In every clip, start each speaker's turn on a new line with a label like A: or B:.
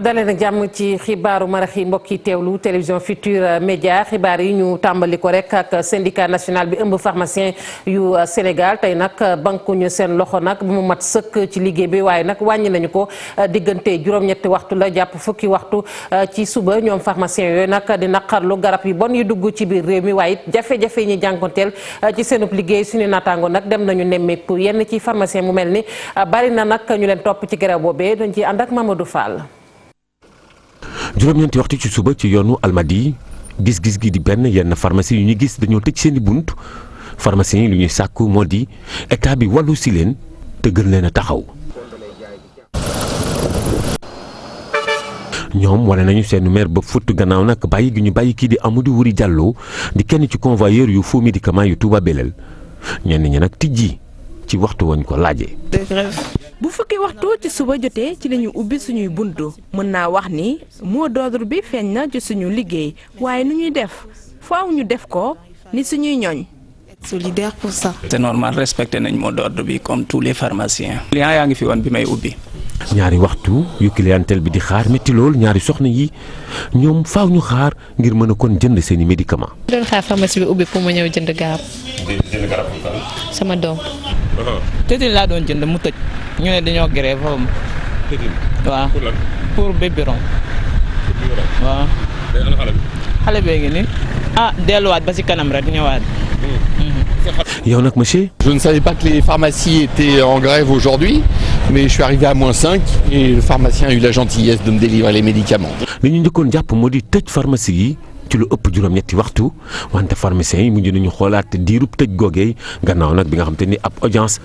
A: dalee nag jàmm ci xibaaru marax yi mbokk yi teewlu télévision Futurs Médias xibaar yi ñu tàmbali ko rek ak syndicat national bi ëmb pharmacien yu Sénégal tey nag bankuñu seen loxo nag bu mu mat sëkk ci liggéey bi waaye nag wàññi nañu ko diggante juróom-ñetti waxtu la jàpp fukki waxtu ci suba ñoom pharmacien yooyu nag di naqarlu garab yu bon yu dugg ci biir réew mi waaye it jafe-jafe yi ñuy jànkonteel ci seenub liggéey suñu naataango nag dem nañu nemmeeku yenn ci pharmacien mu mel ni bari na nag ñu leen topp ci grève boobee dañ ci ànd ak Mamadou Fall.
B: juróom-ñeenti waxtu ci suba ci yoonu Almadies gis-gis gi di benn yenn pharmacie yu ñu gis dañoo tëj seen i bunt pharmaciens yi lu ñuy sàkku moo di état bi wàllu si leen te gën leen a taxaw. ñoom wane nañu seen mer ba futt gannaaw nag bàyyi gi ñu bàyyi kii di Amadou Wuri Diallo di kenn ci convoyeur yu faux médicaments yu Touba Belel ñenn ñi nag tijji ci waxtu wañ ko laajee.
C: bu fukki waxtu ci suba jotee ci lañu ubbi suñuy buntu mën naa wax ni mot d'ordre bi feeñ na ci suñu liggéey waaye nu ñuy def faaw ñu def ko ni suñuy ñooñ.
D: solidaire pour ça.
E: c'est normal respecté nañ mot d'ordre bi comme tous les pharmaciens. clients yaa ngi fi woon bi may ubbi.
B: ñaari waxtu yu clientèle bi di xaar métti lool ñaari soxna yi ñoom faaw ñu xaar ngir mën a kon jënd seen i médicaments.
F: doon xaar pharmacie bi ubbi pour ma ñëw jënd garab.
E: jënd garab
F: sama doom.
G: tëddin laa doon jënd mu tëj ñu ne dañoo grève foofu.
E: tëddin.
G: waaw
E: pour lan.
G: pour biberon. waaw.
E: day ana xale bi.
G: xale bee ngi ni delluwaat ba ci kanam rek ñëwaat.
B: yow nag monsieur.
H: Je ne savais pas que les pharmacies étaient en grève aujourd'hui, mais je suis arrivé à -5 et le pharmacien a eu la gentillesse de me délivrer les médicaments.
B: li ñu njëkkoon jàpp moo di tëj pharmacie yi ci lu ëpp juróom-ñetti waxtu wante pharmaciens yi mujj nañu xoolaat diirub tëj googee gannaaw nag bi nga xam te ni ab audience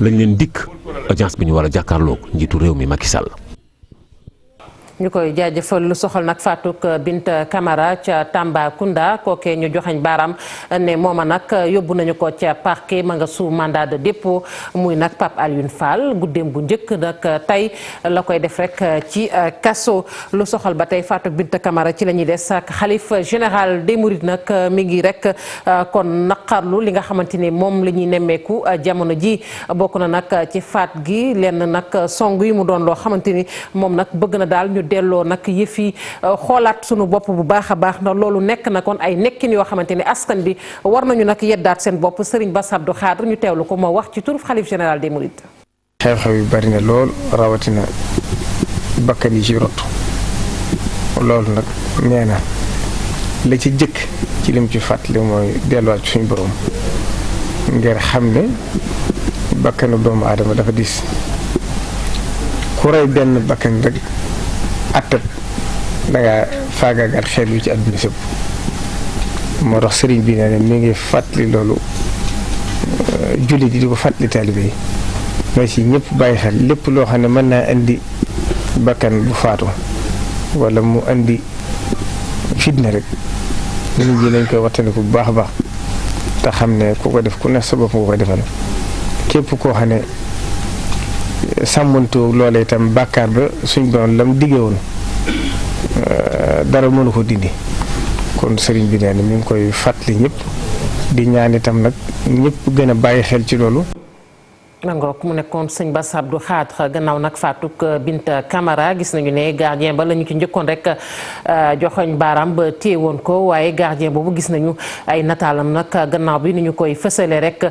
B: lañ leen dikk audience bi ñu war a jàkkaarloog njiitu réew mi Macky Sall.
A: ñu koy jaajëfal lu soxal nag Fatou Binta Camara ca Tambacounda kookee ñu joxañ baaraam ne mooma nag yóbbu nañu ko ca parquet ma nga sous mandat de dépôt muy nag Pape Alioune Fall guddeem bu njëkk nag tey la koy def rek ci kaso lu soxal ba tey Fatou Binta Camara ci la ñuy des ak xalif général des Mourides nag mi ngi rek kon naqarlu li nga xamante ni moom la ñuy nemmeeku jamono ji bokk na nag ci faat gi lenn nag song yi mu doon loo xamante ni moom nag bëgg na daal ñu delloo nag yëf yi xoolaat sunu bopp bu baax a baax ndax loolu nekk na kon ay nekkin yoo xamante ni askan bi war nañu nag yeddaat seen bopp Serigne Bass Abdou Khadre ñu teewlu ko moo wax ci turuf xalif général des Mourides.
I: xew-xew yu bari na lool rawatina bakkan yi ci rot loolu nag nee na la ci jëkk ci lim ci fàttali mooy delluwaat suñu borom ngir xam ne bakkanu doomu aadama dafa diis ku rey benn bakkan rek attat danga faagaagal xel yu ci àdduna sëpp moo tax sëriñ bi nee na mi ngi fàttali loolu jullit yi di ko fàttali taalibe yi mooy si ñëpp bàyyi xel lépp loo xam ne mën naa indi bakkan bu faatu wala mu indi fitna rek nit ñi nañ koy wattandiku bu baax a baax te xam ne ku ko def ku ne sa bopp nga koy defal képp koo xam ne sàmmantu loolee itam bàkkaar ba suñ doon lam diggee woon dara mënu ko dindi kon sëriñ bi nee na mi ngi koy fàttali ñëpp di ñaan itam nag ñëpp gën a bàyyi xel ci loolu.
A: nangook mu nekkoon sëñ Bass Abdou Khadre gannaaw nag Fatou Binta Camara gis nañu ne gardien ba la ñu ci njëkkoon rek joxoñ baaraam ba téye woon ko waaye gardien boobu gis nañu ay nataalam nag gannaaw bi ni ñu koy fësale rek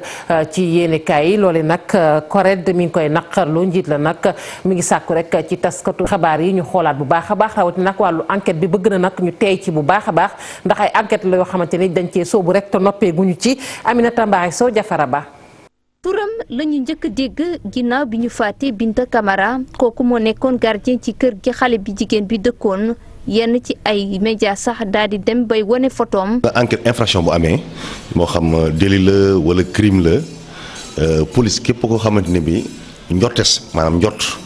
A: ci yéenekaay yi loole nag CORED mi ngi koy naqarlu njiit la nag mi ngi sàkku rek ci taskatu xabaar yi ñu xoolaat bu baax a baax rawati nag wàllu enquête bi bëgg na nag ñu teey ci bu baax a baax ndax ay enquête la yoo xamante ni dañ cee soobu rek te noppee guñu ci Aminata Mbaye Sow Jafara Ba.
J: turam la ñu njëkk a dégg ginnaaw bi ñu fàtte Binta Camara kooku moo nekkoon gardien ci kër gi xale bi jigéen bi dëkkoon yenn ci ay médias sax daal di dem bay wane photoom.
K: enquête infraction bu amee moo xam délit la wala crime la police képp koo xamante ne bi njortes maanaam njort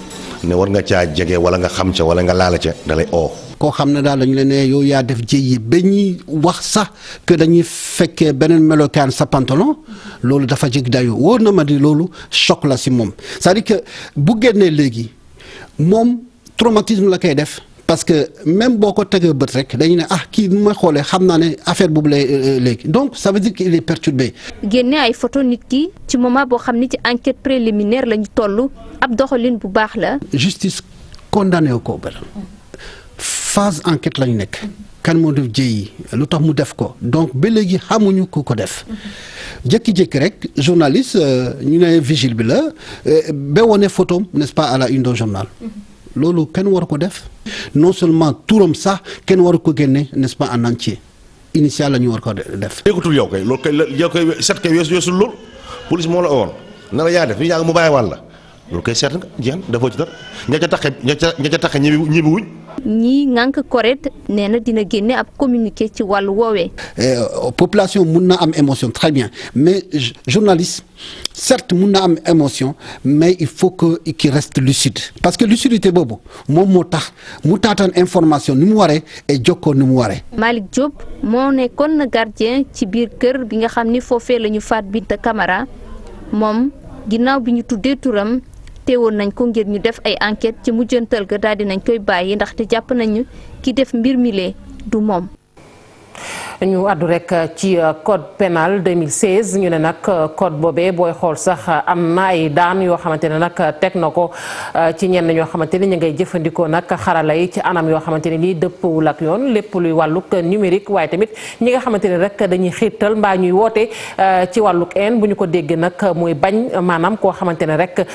K: ne war nga caa jege wala nga xam ca wala nga laala ca da lay oo.
L: koo xam ne daal dañu leen ne yow yaa def jéyi ba ñuy wax sax que dañuy fekkee beneen melokaan sa pantalon loolu dafa jég dayo wóor na ma di loolu choc la si moom c'est-à-dire que bu génnee léegi moom traumatisme la koy def parce que même boo ko tegee bët rek dañu ne kii bu ma xoolee xam naa ne affaire boobu lay léegi donc ça veut dire qu'il est perturbé.
J: génne ay photo nit ki ci moment boo xam ni ci enquête préliminaire la ñu toll ab doxalin bu baax la.
L: justice condamné ko phase enquête la ñu nekk. kan moo def jëyi lu tax mu def ko donc ba léegi xamuñu ku ko def jékki-jékki rek journaliste ñu ne vigile bi la ba wone photo n'est-ce pas à la une du journal loolu kenn waru ko def non seulement turam sax kenn waru ko génne n'est-ce pas en entier initial la ñu war ko def.
K: déggatul yow kay loolu kay yow kay set kay weesul loolu police moo la woon na la yaa def ñu yàgg mu bàyyi wàll loolu kay seet nga jeex defoo ci dara ña ca taxe ñibbi wuñ.
J: ñii ngànk CORED nee na dina génne ab communiqué ci wàllu woowee.
L: population mun na am émotion très bien mais journaliste certes mun na am émotion mais il faut que qu'il reste lucide parce que lucidité boobu moom moo tax mu taataan information ni mu waree et jokkoo ni mu waree.
J: Malick Diop moo nekkoon na gardien ci biir kër bi nga xam ni foofee la ñu faat Binta Camara moom ginnaaw bi ñu tuddee turam. teewoon nañ ko ngir ñu def ay enquête ci mujjantal ga daal di nañ koy bàyyi ndaxte jàpp nañu ki def mbir mi lee du moom.
A: ñu àddu rek ci code pénal 2016 ñu ne nag code boobee booy xool sax am na ay daan yoo xamante ne nag teg na ko ci ñenn ñoo xamante ni ñu ngay jëfandikoo nag xarala yi ci anam yoo xamante ne nii dëppwul ak yoon lépp luy wàllug numérique waaye tamit ñi nga xamante ne rek dañuy xiirtal mbaa ñuy woote ci wàllug een bu ñu ko déggee nag muy bañ maanaam koo xamante ne rek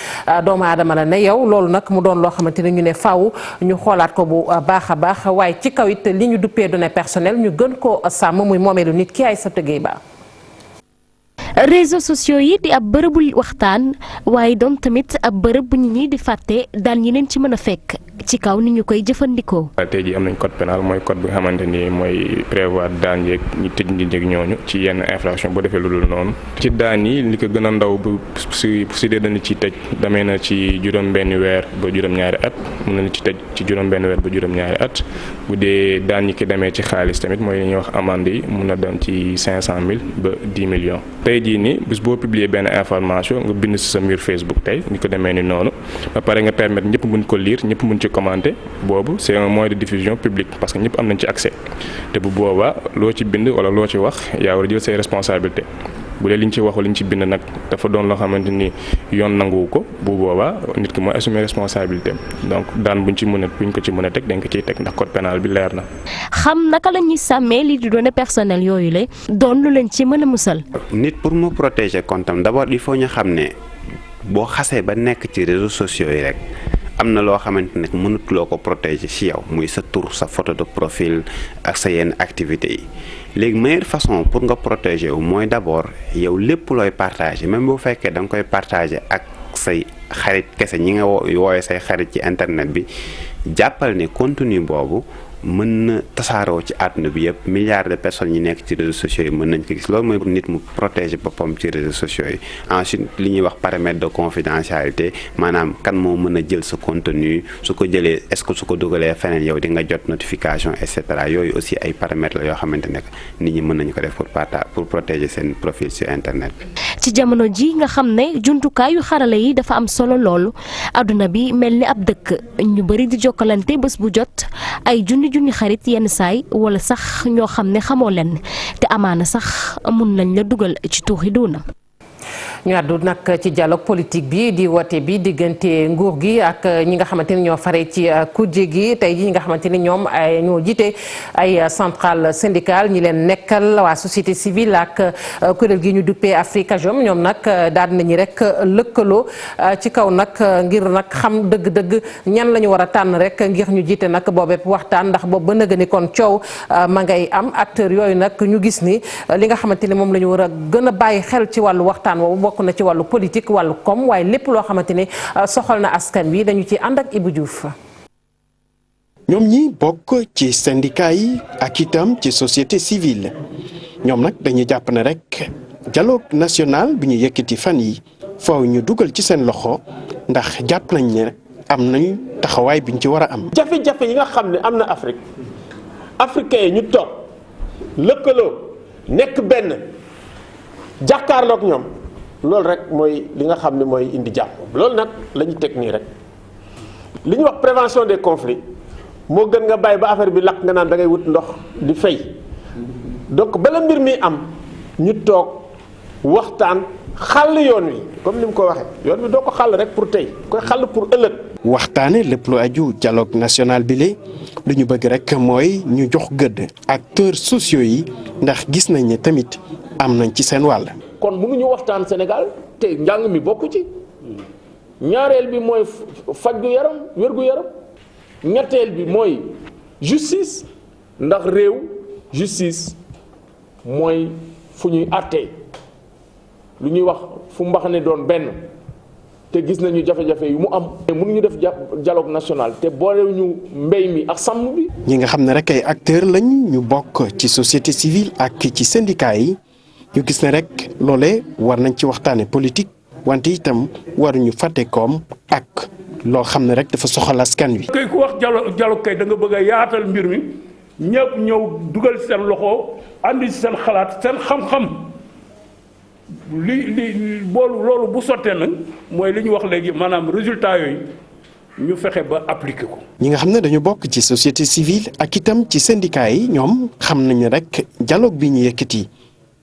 A: doomu aadama la ne yow loolu nag mu doon loo xamante ne ñu ne faaw ñu xoolaat ko bu baax a baax waaye ci kaw it li ñu duppee données personnelles ñu gën koo sàmm muy moomeelu nit ki ay sa tëggee ba.
M: réseaux sociaux yi di ab bërëbu waxtaan waaye doon tamit ab bërëb bu ñu ñi di fàtte daan yi leen ci mën a fekk ci kaw ni ñu koy jëfandikoo.
N: tey jii am nañ code pénal mooy code bi nga xamante ni mooy prévoir daan yeeg ñi tëj ñi njëg ñooñu ci yenn infraction boo defee lu dul noonu. ci daan yi li ko gën a ndaw bu si dee dañu ci tëj demee na ci juróom-benni weer ba juróom-ñaari at mun nañu ci tëj ci juróom-benni weer ba juróom-ñaari at bu dee daan yi ki demee ci xaalis tamit mooy li ñuy wax amende yi mun na doon ci 500 000 ba 10 millions. tey jii nii bis boo publier benn information nga bind si sa mur Facebook tey ni ko demee ni noonu ba pare nga permettre ñëpp mun ko lire ñëpp mun ci commenter boobu c'est un moyen de diffusion publique parce que ñëpp am nañ ci accès te bu boobaa loo ci bind wala loo ci wax yaa war a jël say responsabilités bu dee li ñu ci wax wala li ñu ci bind nag dafa doon loo xamante ni yoon nanguwu ko bu boobaa nit ki mooy assumer responsabilité donc daan buñ ko ci mën a teg dañ ko ciy teg ndax code pénal bi leer na.
M: xam naka la ñuy sàmmee lii di données personnelles yooyu la doon lu leen ci mën a musal.
O: nit pour mu protéger comptam d'abord il faut ñu xam ne boo xasee ba nekk ci réseaux sociaux yi rek. am na loo xamante ne mënatuloo ko protéger ci yow muy sa tur sa photo de profil ak sa yenn activités yi léegi meilleure façon pour nga protéger wu mooy d'abord yow lépp looy partager même boo fekkee da nga koy partager ak say xarit kese ñi nga wooye say xarit ci internet bi jàppal ne contenu boobu mën na tasaaroo ci àdduna bi yëpp milliards de personnes yi nekk ci réseaux sociaux yi mën nañ ko gis loolu mooy nit mu protéger boppam ci réseaux sociaux yi ensuite li ñuy wax paramètre de confidentialité maanaam kan moo mën a jël sa contenu su ko jëlee est-ce que su ko dugalee feneen yow di nga jot notification et cetera yooyu aussi ay paramètres la yoo xamante ne nit ñi mën nañu ko def pour protéger seen profil sur internet bi.
M: ci jamono ji nga xam ne jumtukaayu xarala yi dafa am solo loolu adduna bi mel ni ab dëkk ñu bari di jokkalante bés bu jot ay junni xarit yenn saay wala sax ñoo xam ne xamoo leen te amaana sax mun nañ la dugal ci tuuxi duuna.
A: ñu àddu nag ci dialogue politique bi di woote bi diggante nguur gi ak ñi nga xamante ni ñoo fare ci kujje gi tey ji ñi nga xamante ni ñoom ay ñoo jiite ay centrale syndicale ñi leen nekkal waa société civile ak kuréel gi ñu duppee Afrikajom ñoom nag daal nañu rek lëkkaloo ci kaw nag ngir nag xam dëgg-dëgg ñan la ñu war a tànn rek ngir ñu jiite nag boobeep waxtaan ndax boobu ba nëga ni kon coow ma ngay am acteur yooyu nag ñu gis ni li nga xamante ni moom la ñu war a gën a bàyyi xel ci wàllu waxtaan woowu bokk na ci wàllu politique wàllu koom waaye lépp loo xamante ne soxal na askan wi dañu ci ànd ak Ibou Diouf.
P: ñoom ñi bokk ci syndicat yi ak itam ci société civile ñoom nag dañuy jàpp ne rek dialogue national bi ñu yëkkati fan yi faaw ñu dugal ci seen loxo ndax jàpp nañ ne am nañu taxawaay biñ ci war a am.
Q: jafe-jafe yi nga xam ne am na Afrique africain yi ñu toog lëkkaloo nekk benn jàkkaarloog ñoom. loolu rek mooy li nga xam ne mooy indi jàmm loolu nag la ñu teg nii rek li ñuy wax prévention des conflits moo gën nga bàyyi ba affaire bi lakk nga naan da ngay wut ndox di fay donc bala mbir mi am ñu toog waxtaan xàll yoon wi comme ni mu ko waxee yoon wi doo ko xàll rek pour tey koy xàll pour ëllëg.
P: waxtaane lépp lu aju dialogue national bi li lu ñu bëgg rek mooy ñu jox gëdd acteurs sociaux yi ndax gis nañ ne tamit am nañ ci seen wàll.
Q: kon mënuñu waxtaan Sénégal te njàng mi bokku ci ñaareel bi mooy faj gu yaram wér gu yaram ñetteel bi mooy justice ndax réew justice mooy fu ñuy àttee lu ñuy wax fu mbax ne doon benn te gis nañu jafe-jafe yu mu am. mënuñu def dialogue national te boolewuñu mbéy mi ak sàmm bi.
P: ñi nga xam ne rek ay acteurs lañ ñu bokk ci société civile ak ci syndicat yi ñu gis ne rek loolee war nañ ci waxtaane politique wante itam waruñu fàtte koom ak loo xam ne rek dafa soxal askan wi.
R: kay ku wax dialogue kay da nga bëgg a yaatal mbir mi ñëpp ñëw dugal seen loxo andi seen xalaat seen xam-xam li loolu bu sottee nag mooy li ñu wax léegi maanaam résultat yooyu ñu fexe ba appliquer ko.
P: ñi nga xam ne dañu bokk ci société civile ak itam ci syndicat yi ñoom xam nañu rek dialogue bi ñu yëkkati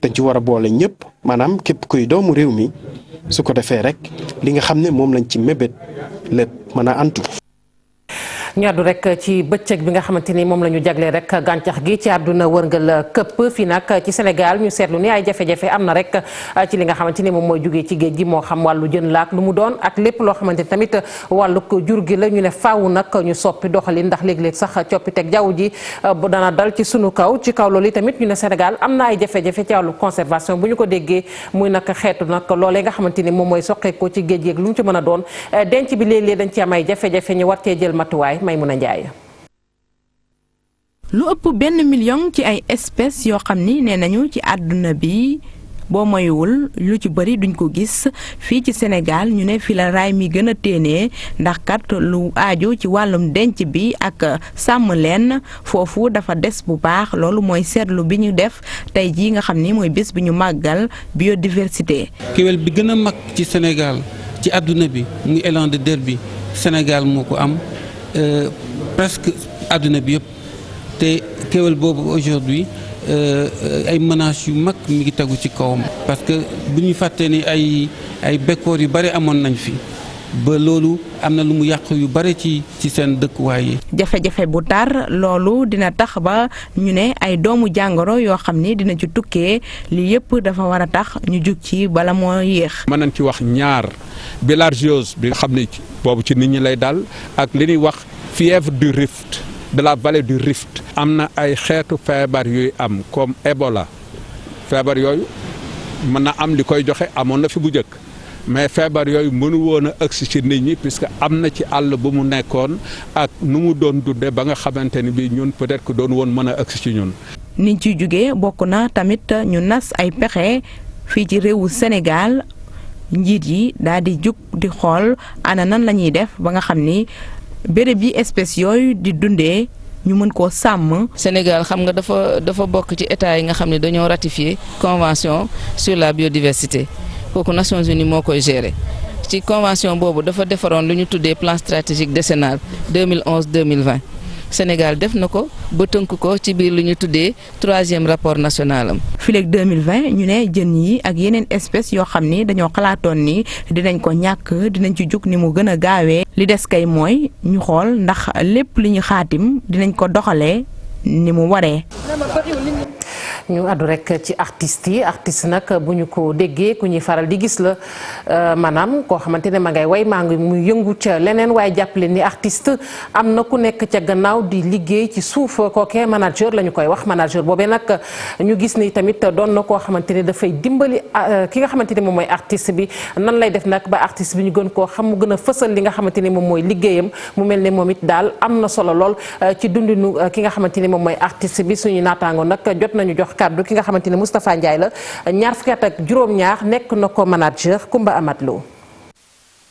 P: dañ ci war a boole ñëpp maanaam képp kuy doomu réew mi su ko defee rek li nga xam ne moom lañ ci mébét lépp mën a antu.
A: ñu àddu rek ci bëccëg bi nga xamante ni moom la ñu jagle rek gàncax gi ci àdduna wërngal këpp fii nag ci Sénégal ñu seetlu ni ay jafe-jafe am na rek ci li nga xamante ni moom mooy jugee ci géej gi moo xam wàllu jën laak lu mu doon ak lépp loo xamante ni tamit wàllu jur gi la ñu ne faaw nag ñu soppi doxalin ndax léeg-léeg sax coppiteg jaww ji dana dal ci sunu kaw ci kaw loolu tamit ñu ne Sénégal am na ay jafe-jafe ci wàllu conservation bu ñu ko déggee muy nag xeetu nag loolee nga xamante ni moom mooy soqeekoo ci géej gi ak lu mu ci mën a doon denc bi léeg-léeg dañ ci am ay jafe-jafe ñu war cee jël matuwaay Maymuna Njaay.
C: lu ëpp 1 million ci ay espèces yoo xam ni nee nañu ci àdduna bi boo moywul lu ci bëri duñ ko gis fii ci Sénégal ñu ne fi la raay mi gën a téenee ndax kat lu aaju ci wàllum denc bi ak sàmm leen foofu dafa des bu baax loolu mooy seetlu bi ñu def tey jii nga xam ni mooy bés bi ñu màggal biodiversité.
S: kéwél bi gën a mag ci Sénégal ci àdduna bi muy élan de Derby Sénégal moo ko am presque àdduna bi yëpp te kéwél boobu aujourd'hui ay menaces yu mag mi ngi tegu ci kawam parce que bu ñu fàttee ni ay bekkoor yu bari amoon nañ fi ba loolu am na lu mu yàq yu bari ci seen dëkkuwaay yi.
C: jafe-jafe bu tar loolu dina tax ba ñu ne ay doomu jàngoro yoo xam ni dina ci tukkee lii yëpp dafa war a tax ñu jug ci bala moo yéex.
T: mën nañ ci wax ñaar bilharziose bi nga xam ne boobu ci nit ñi lay dal ak li ñuy wax fièvre du Rift de la vallée du Rift. am na ay xeetu feebar yuy am comme Ebola feebar yooyu mën na am li koy joxe amoon na fi bu njëkk mais feebar yooyu mënu woon a agsi ci nit ñi puisque am na ci àll bu mu nekkoon ak nu mu doon dundee ba nga xamante ni bii ñun peut-être que doon woon mën a agsi ci ñun.
C: niñ ciy jugee bokk na tamit ñu nas ay pexe fii ci réewu Sénégal njiit yi daal di jug di xool ana nan la ñuy def ba nga xam ni béréb yi espèces yooyu di dundee. ñu mën koo sàmm.
U: Sénégal xam nga dafa bokk ci état yi nga xam ne dañoo ratifié convention sur la biodiversité kooku Nations Unies moo koy gérer ci convention boobu dafa defaroon lu ñu tuddee plan stratégique décennal 2011-2020 Sénégal def na ko ba tënk ko ci biir lu ñu tuddee 3e rapport national am.
C: fileeg 2020 ñu ne jën yi ak yeneen espèces yoo xam ni dañoo xalaatoon ni dinañ ko ñàkk dinañ ci jug ni mu gën a gaawee. li des kay mooy ñu xool ndax lépp li ñu xaatim dinañ ko doxalee ni mu waree.
A: ñu àddu rek ci artistes yi artiste nag bu ñu ko déggee ku ñuy faral di gis la maanaam koo xamante ne ma ngay way maa ngi muy yëngu ca leneen waaye jàppale ni artiste am na ku nekk ca gannaaw di liggéey ci suuf kookee manager la ñu koy wax manager boobee nag ñu gis ni tamit doon na koo xamante ne dafay dimbali ki nga xamante ne moom mooy artiste bi nan lay def nag ba artiste bi ñu gën koo xam mu gën a fësal li nga xamante ni moom mooy liggéeyam mu mel ne moom it daal am na solo lool ci dundinu ki nga xamante ni moom mooy artiste bi suñu naataango nag jot nañu jox kàddu ki nga xamante ne Moustapha Ndiaye la ñaar fukki at ak juróom-ñaar nekk na ko manager Kumba Amat Lo.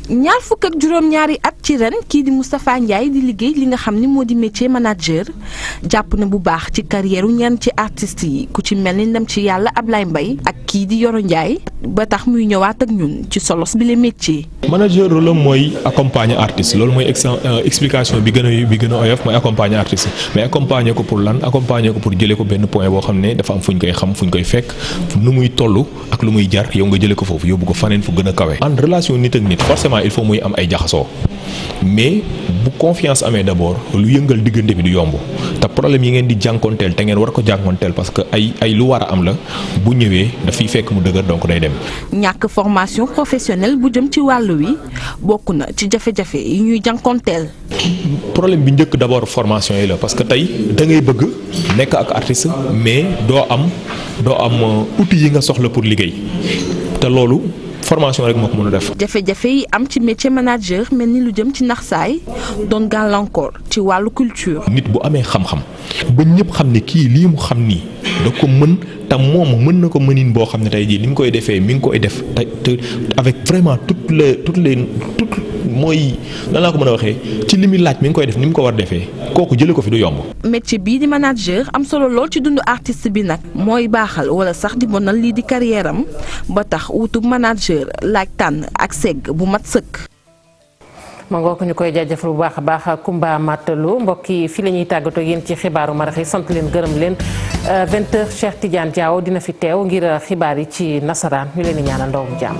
C: ñaar fukk ak juróom-ñaari at ci ren kii di Moustapha Ndiaye di liggéey li nga xam ni moo di métier manager jàpp na bu baax ci carrière ñenn ci artistes yi ku ci mel ni ndem ci yàlla Ablaye Mbaye ak kii di Yoro Ndiaye ba tax muy ñëwaat ak ñun ci solos bi le métier.
D: manager rôle mooy accompagner artiste loolu mooy explication bi gën a oyof mooy accompagner artiste mais accompagner ko pour lan accompagner ko pour jëlee ko benn point boo xam ne dafa am fu ñu koy xam fu ñu koy fekk nu muy toll ak lu muy jar yow nga jëlee ko foofu yóbbu ko faneen fu gën a kawe. en relation nit ak nit forcément il faut muy am ay jaxasoo mais bu confiance amee d'abord lu yëngal diggante bi du yomb te problème yi ngeen di jànkonteel te ngeen war ko jànkonteel parce que ay lu war a am la bu ñëwee dafay fekk mu dëgër donc day dem.
C: ñàkk formation professionnelle bu jëm ci wàllu wi bokk na ci jafe-jafe yi ñuy jànkonteel.
D: problème bi njëkk d'abord formation yi la parce que tey da ngay bëgg nekk ak artiste mais doo am outil yi nga soxla pour liggéey te loolu. formation rek moo ko mën a def.
C: jafe-jafe yi am ci métier manager mel ni lu jëm ci naxsaay doon gàllankoor ci wàllu culture.
D: nit bu amee xam-xam ba ñëpp xam ne kii lii mu xam nii da ko mën te moom mën na ko mënin boo xam ne tey jii ni mu koy defee mi ngi koy def te avec vraiment toutes les mooy nan laa ko mën a waxee ci li muy laaj mi ngi koy def ni mu ko war defee kooku jëlee ko fi du yomb.
C: métier bii di manager am solo lool ci dundu artiste bi nag mooy baaxal wala sax di bonal lii di carrière am ba tax wutub manager laaj tànn ak segg bu mat sëkk.
A: ma ngoo ko ñu koy jaajëfal bu baax a baax Kumba Matalu mbokk yi fii la ñuy tàggatoo yéen ci xibaaru marax yi sant leen gërëm leen 20h Cheikh Tidiane Diaw dina fi teew ngir xibaar yi ci nasaraan ñu leen di ñaanal ndaw bu jàmm.